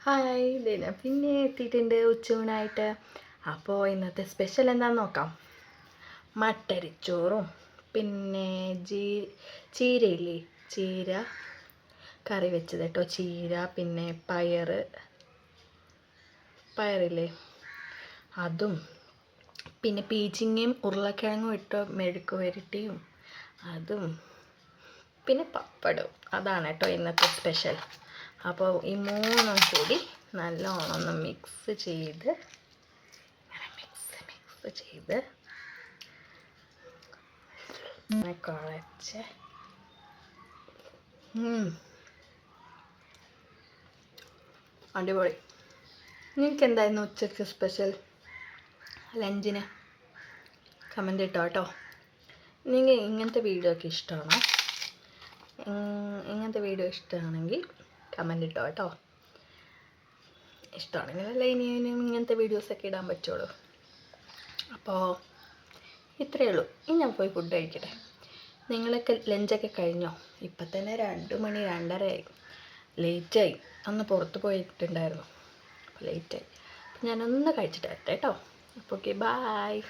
Hi ദിന പിന്നെ എത്തിയിട്ടുണ്ട് ഉച്ചയൂണായിട്ട്. അപ്പോൾ ഇന്നത്തെ സ്പെഷ്യൽ എന്താണെന്ന് നോക്കാം. മട്ടരിച്ചോറും പിന്നെ ചീരയില്ലേ, ചീര കറി വെച്ചത് കേട്ടോ. ചീര പിന്നെ പയറില്ലേ അതും പിന്നെ പീച്ചിങ്ങയും ഉരുളക്കിഴങ്ങും ഇട്ട് മെഴുക്ക് പുരട്ടിയും അതും പിന്നെ പപ്പടവും. അതാണ് കേട്ടോ ഇന്നത്തെ സ്പെഷ്യൽ. അപ്പോൾ ഈ മൂന്നും കൂടി നല്ലോണം ഒന്ന് മിക്സ് ചെയ്ത് കുഴച്ച് അടിപൊളി. നിങ്ങൾക്ക് എന്തായിരുന്നു ഉച്ചയ്ക്ക് സ്പെഷ്യൽ ലഞ്ചിന്? കമൻ്റ് ഇട്ടോ കേട്ടോ. നിങ്ങൾ ഇങ്ങനത്തെ വീഡിയോ ഒക്കെ ഇഷ്ടമാണോ? ഇങ്ങനത്തെ വീഡിയോ ഇഷ്ടമാണെങ്കിൽ കമൻ്റ് ഇട്ടോ കേട്ടോ. ഇഷ്ടമാണെങ്കിലല്ലേ ഇനിയും ഇങ്ങനത്തെ വീഡിയോസൊക്കെ ഇടാൻ പറ്റുള്ളൂ. അപ്പോൾ ഇത്രയേ ഉള്ളൂ. ഇനി ഞാൻ പോയി ഫുഡ് കഴിക്കട്ടെ. നിങ്ങളൊക്കെ ലഞ്ചൊക്കെ കഴിഞ്ഞോ? ഇപ്പം തന്നെ 2 മണി 2:30 ആയി. ലേറ്റായി. ഒന്ന് പുറത്ത് പോയിട്ടുണ്ടായിരുന്നു, അപ്പോൾ ലേറ്റായി. ഞാനൊന്ന് കഴിച്ചിട്ട് വരട്ടെ കേട്ടോ. അപ്പോൾ ഓക്കെ, ബായ്.